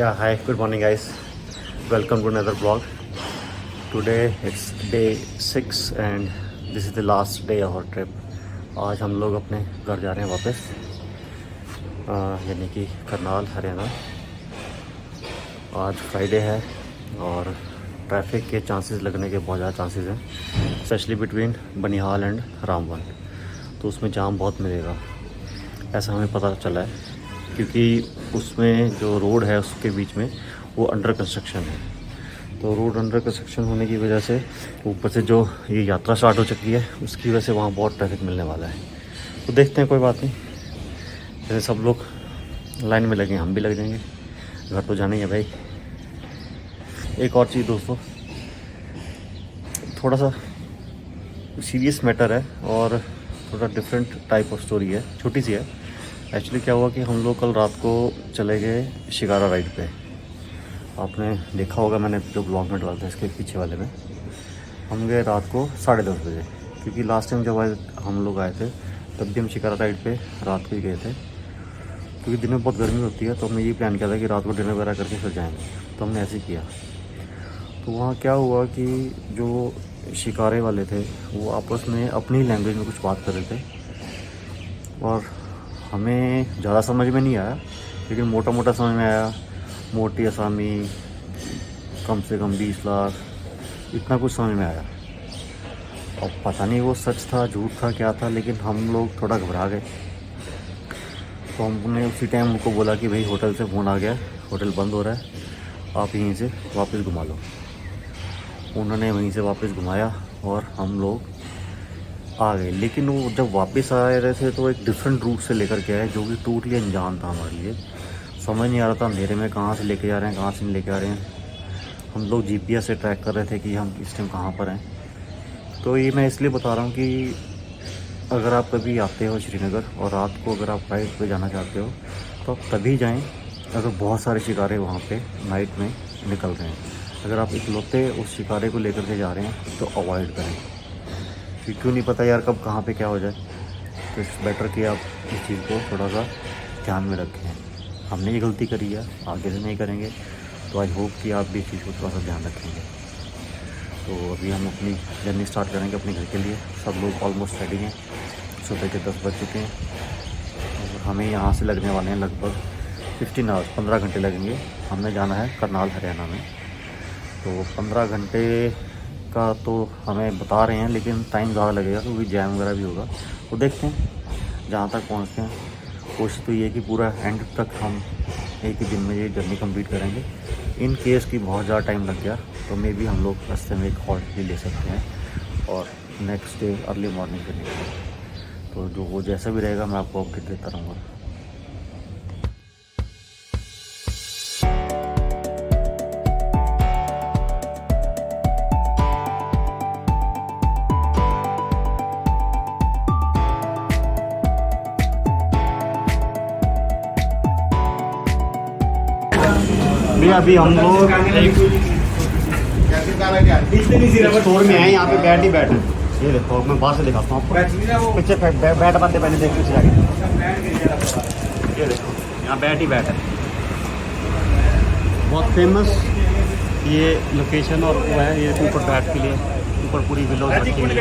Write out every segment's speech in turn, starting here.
Yeah, hi, good morning, guys. Welcome to another vlog. Today it's day 6 and this is the last day of our trip. आज हम लोग अपने घर जा रहे हैं वापस, यानी कि करनाल हरियाणा। आज फ्राइडे है और ट्रैफिक के चांसेस लगने के बहुत ज़्यादा चांसेस हैं, specially between Banihal and Ramban. तो उसमें जाम बहुत मिलेगा, ऐसा हमें पता चला है, क्योंकि उसमें जो रोड है उसके बीच में वो अंडर कंस्ट्रक्शन है। तो रोड अंडर कंस्ट्रक्शन होने की वजह से ऊपर से जो ये यात्रा स्टार्ट हो चुकी है उसकी वजह से वहाँ बहुत ट्रैफिक मिलने वाला है। तो देखते हैं, कोई बात नहीं। जैसे सब लोग लाइन में लगे, हम भी लग जाएंगे। घर तो जाना ही है भाई। एक और चीज़ दोस्तों, थोड़ा सा सीरियस मैटर है और थोड़ा डिफरेंट टाइप ऑफ स्टोरी है, छोटी सी है। एक्चुअली क्या हुआ कि हम लोग कल रात को चले गए शिकारा राइड पे। आपने देखा होगा, मैंने जो ब्लॉग में डाला था इसके पीछे वाले में। हम गए रात को 10:30 बजे, क्योंकि लास्ट टाइम जब हम लोग आए थे तब भी हम शिकारा राइड पे रात को ही गए थे, क्योंकि दिन में बहुत गर्मी होती है। तो हमने ये प्लान किया था कि रात को डिनर वगैरह करके फिर जाएंगे, तो हमने ऐसे ही किया। तो वहाँ क्या हुआ कि जो शिकारे वाले थे वो आपस में अपनी लैंग्वेज में कुछ बात कर रहे थे और हमें ज़्यादा समझ में नहीं आया, लेकिन मोटा मोटा समझ में आया। मोटी असामी, कम से कम 20 लाख, इतना कुछ समझ में आया। अब पता नहीं वो सच था झूठ था क्या था, लेकिन हम लोग थोड़ा घबरा गए। तो हमने उसी टाइम उनको बोला कि भाई होटल से फ़ोन आ गया, होटल बंद हो रहा है, आप यहीं से वापस घुमा लो। उन्होंने वहीं से वापस घुमाया और हम लोग आ गए। लेकिन वो जब वापस आ रहे थे तो एक डिफरेंट रूट से लेकर के आए, जो कि टोटली अनजान था हमारे लिए। समझ नहीं आ रहा था अंधेरे में कहाँ से लेके जा रहे हैं, कहाँ से नहीं लेके आ रहे हैं। हम लोग जीपीएस से ट्रैक कर रहे थे कि हम इस टाइम कहाँ पर हैं। तो ये मैं इसलिए बता रहा हूँ कि अगर आप कभी आते हो श्रीनगर और रात को अगर आप राइड पे जाना चाहते हो तो आप तभी जाएँ अगर बहुत सारे शिकारे वहाँ पे नाइट में निकल रहे हैं। अगर आप इकलौते उस शिकारे को लेकर के जा रहे हैं तो अवॉइड करें, क्यों नहीं पता यार कब कहाँ पे क्या हो जाए। तो इट्स बेटर कि आप इस चीज़ को थोड़ा सा ध्यान में रखें। हमने ये गलती करी है, आगे से नहीं करेंगे। तो आई होप कि आप भी इस चीज़ को थोड़ा सा ध्यान रखेंगे। तो अभी हम अपनी जर्नी स्टार्ट करेंगे अपने घर के लिए। सब लोग ऑलमोस्ट रेडी हैं, सुबह के 10 बज चुके हैं और हमें यहाँ से लगने वाले हैं लगभग 15 आवर्स, 15 घंटे लगेंगे। हमने जाना है करनाल हरियाणा में। तो 15 घंटे का तो हमें बता रहे हैं, लेकिन टाइम ज़्यादा लगेगा क्योंकि जैम वगैरह भी होगा। तो देखते हैं जहाँ तक पहुँचते हैं। कोशिश तो ये है कि पूरा एंड तक हम एक ही दिन में ये जर्नी कंप्लीट करेंगे। इन केस की बहुत ज़्यादा टाइम लग गया तो मे भी हम लोग रास्ते में एक हॉल्ट भी ले सकते हैं और नेक्स्ट डे अर्ली मॉर्निंग पे निकलेंगे। तो जो वो जैसा भी रहेगा मैं आपको अपडेट देता रहूँगा। अभी हम लोग एक स्टोर में आए, यहाँ पे बैट ही बैठ है। ये देखो, मैं बाहर से दिखाता हूँ आपको। पीछे बैट बनते पहले देखो से जाके। ये देखो, यहाँ बैट ही बैट है, बहुत फेमस ये लोकेशन। और वो है ये ऊपर बैट के लिए, ऊपर पूरी विलोज रखी हुई है।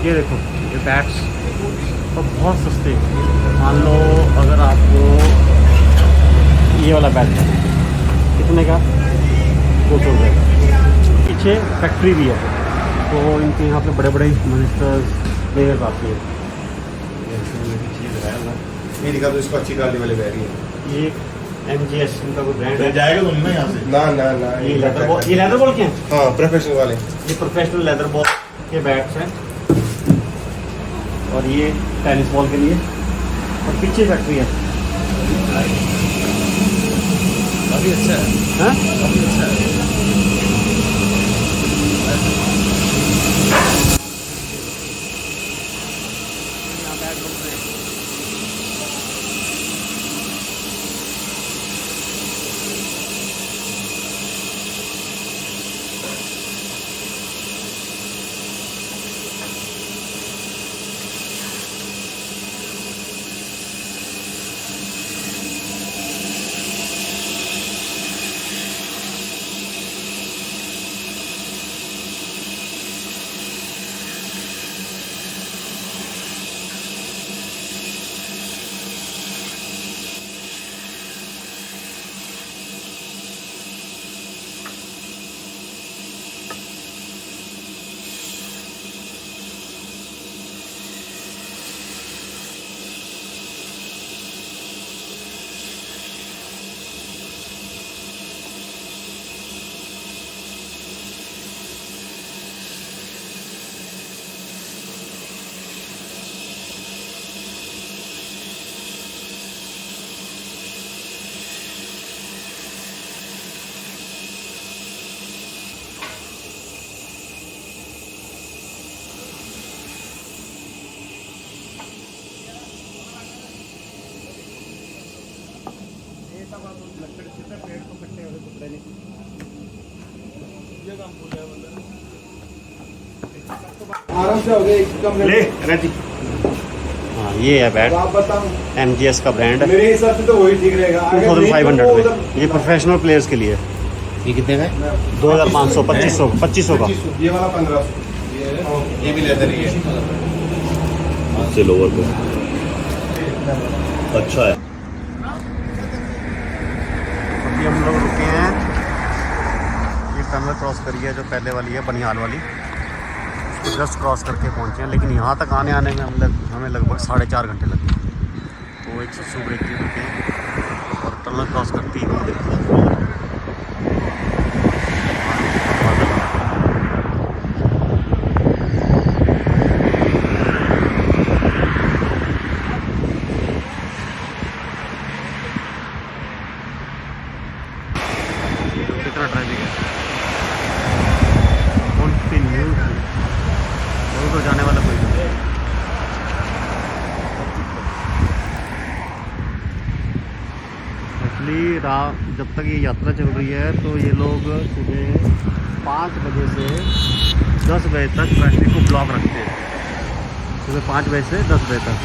ये देखो ये बैट्स और बहुत सस्ते। मान लो अगर आपको ये वाला बैट है कितने का, 200 रुपये का। पीछे फैक्ट्री भी है, तो इनके यहाँ पे बड़े बड़े मिनिस्टर्स प्लेयर्स आते हैं। नहीं दिखा तो इसको अच्छी क्वालिटी वाले बैग है। ये MGS इनका कोई ब्रांड है। जाएगा तो नहीं ना यहाँ से? ना ना ना, ये लेदर बॉल, ये लेदर बॉल के हैं? हाँ, प्रोफेशनल वाले। ये प्रोफेशनल लेदर बॉल के बैट्स हैं और ये टेनिस बॉल के लिए। और पीछे फैक्ट्री है। काफ़ी अच्छा है। हाँ, काफ़ी अच्छा है। आराम से हो गया एक कम ले रहती। हाँ ये है बैट, आप बताओ। MGS का ब्रांड है, मेरे हिसाब से तो वही ठीक रहेगा। अगर नहीं तो 2500 वो में। उधर- ये प्रोफेशनल प्लेयर्स के लिए। ये कितने का है? 2500 2500 2500 का। 2500, ये वाला 1500। ये भी लेदर ही है। से लोअर पे अच्छा है। अभी हम लोग रुके हैं, ये टनल क्रॉस करी है जो पहले वाली है बनिहाल वाली, उसको जस्ट क्रॉस करके पहुंचे हैं। लेकिन यहाँ तक आने में हमें लगभग 4.5 घंटे लगे। तो एक सस्सू ब्रेक की रुके हैं और टनल क्रॉस करती ही नहीं देखते। कितना ट्रैफिक है, तो जाने वाला कोई नहीं। एक्चुअली जब तक ये यात्रा चल रही है तो ये लोग सुबह 5 बजे से 10 बजे तक ट्रैफिक को ब्लॉक रखते हैं, सुबह 5 बजे से 10 बजे तक,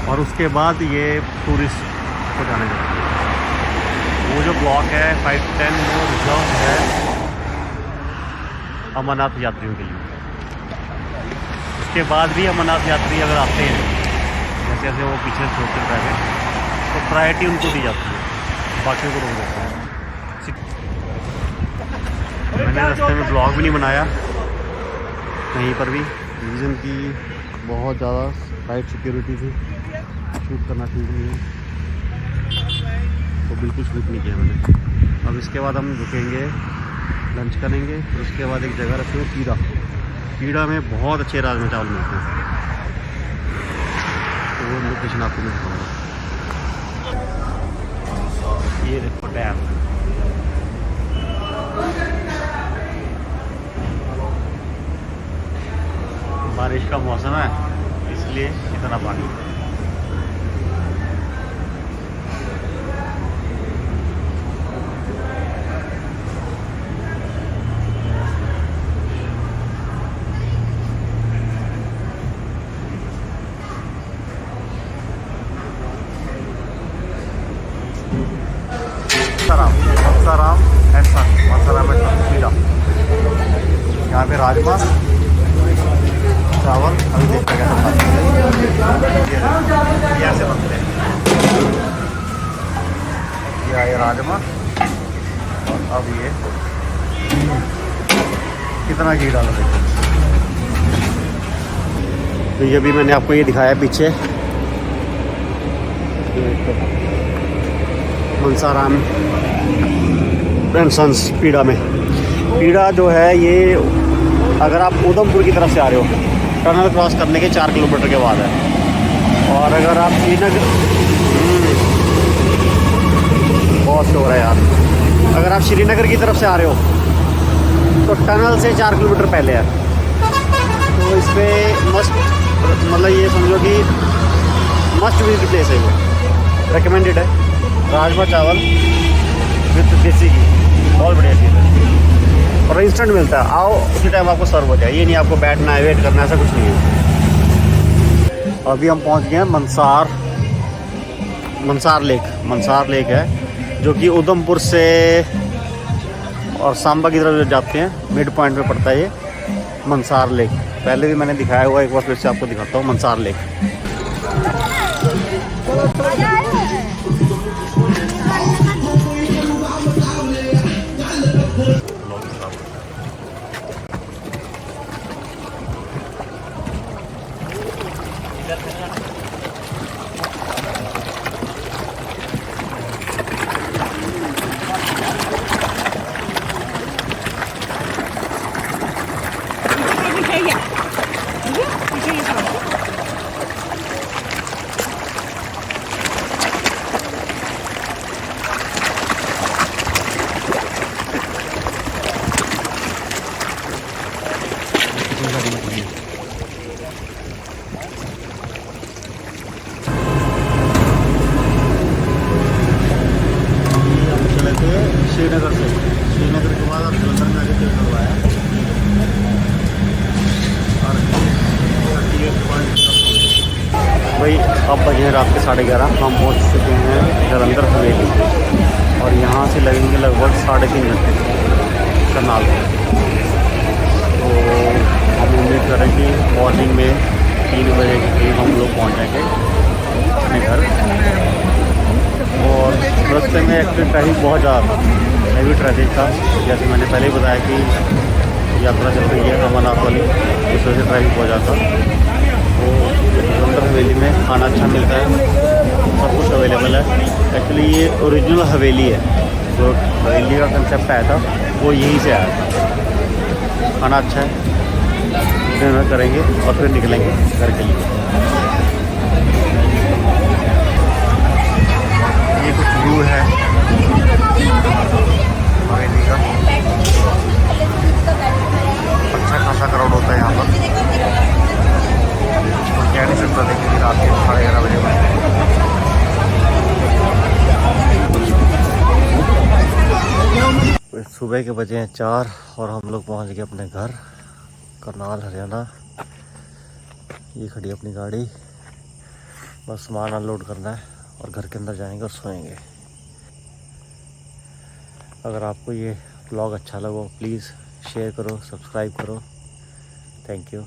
और उसके बाद ये टूरिस्ट को जाने देते हैं। वो जो ब्लॉक है 510 वो रिजर्व है अमरनाथ यात्रियों के लिए। उसके बाद भी अमरनाथ यात्री अगर आते हैं जैसे जैसे वो पीछे छोड़ते प्राइवेट, तो प्रायोरिटी उनको दी जाती है, बाकी को रोक देते हैं। मैंने रास्ते में ब्लॉग भी नहीं बनाया कहीं पर भी, रीज़न की बहुत ज़्यादा टाइट सिक्योरिटी थी, शूट करना ठीक नहीं है, तो बिल्कुल शूट नहीं किया मैंने। अब इसके बाद हम रुकेंगे, लंच करेंगे, फिर उसके बाद एक जगह रखेंगे पीड़ा। पीड़ा में बहुत अच्छे राजमा चावल मिलते हैं, तो वो लोकेशन आपको मैं दिखाऊंगा। ये देखो डैम, बारिश का मौसम है इसलिए इतना पानी। मसाराम ऐसा मसाराम ऐसा पीला, यहाँ पे राजमा चावल अभी देखते हैं कैसे ऐसे बनते हैं। ये राजमा और अब ये कितना घी डाला देखो। तो ये भी मैंने आपको ये दिखाया पीछे मनसाराम एंड सन्स पीड़ा में। पीड़ा जो है ये अगर आप उधमपुर की तरफ से आ रहे हो, टनल क्रॉस करने के 4 किलोमीटर के बाद है। और अगर आप श्रीनगर, बहुत शोर है यार, अगर आप श्रीनगर की तरफ से आ रहे हो तो टनल से 4 किलोमीटर पहले है। तो इस पर मस्ट, मतलब ये समझो कि मस्ट विजिट प्लेस है, वो रिकमेंडेड है। राजमा चावल विद देसी घी, बहुत बढ़िया चीज़ है और इंस्टेंट मिलता है। आओ उसी टाइम आपको सर्व हो जाए, ये नहीं आपको बैठना है वेट करना है, ऐसा कुछ नहीं है। अभी हम पहुंच गए हैं मंसार लेक है जो कि उधमपुर से और सांबा की तरफ जाते हैं, मिड पॉइंट में पड़ता है ये मंसार लेक। पहले भी मैंने दिखाया हुआ, एक बार फिर से आपको दिखाता हूँ मंसार लेक। अब बजे हैं रात के 11:30। हम पहुंच चुके हैं जलंधर हवेली और यहाँ से लगेंगे लगभग 3.5 घंटे करनाल में। तो हम उम्मीद करें कि मॉर्निंग में 3 बजे के करीब हम लोग पहुँच जाएंगे अपने घर। और रास्ते में एक्चुअली ट्रैफिक बहुत ज़्यादा था, हैवी ट्रैफिक था। जैसे मैंने पहले ही बताया कि यात्रा चल रही है अमरनाथ वाली, इस वजह से ट्रैफिक बहुत ज़्यादा था। तो जलंधर हवेली में खाना अच्छा मिलता है, सब कुछ अवेलेबल है। एक्चुअली ये ओरिजिनल हवेली है, जो हवेली का कंसेप्ट आया था वो यहीं से आया था। खाना अच्छा है, डिनर करेंगे और फिर निकलेंगे घर के लिए। ये कुछ व्यू है हवेली का। अच्छा खासा क्राउड होता है यहाँ पर, कोई कह नहीं सकता लेकिन रात के 11:30 बजे में। सुबह के बजे हैं 4 और हम लोग पहुँच गए अपने घर करनाल हरियाणा। ये खड़ी अपनी गाड़ी, बस सामान अनलोड करना है और घर के अंदर जाएंगे और सोएंगे। अगर आपको ये ब्लॉग अच्छा लगा प्लीज़ शेयर करो, सब्सक्राइब करो। Thank you.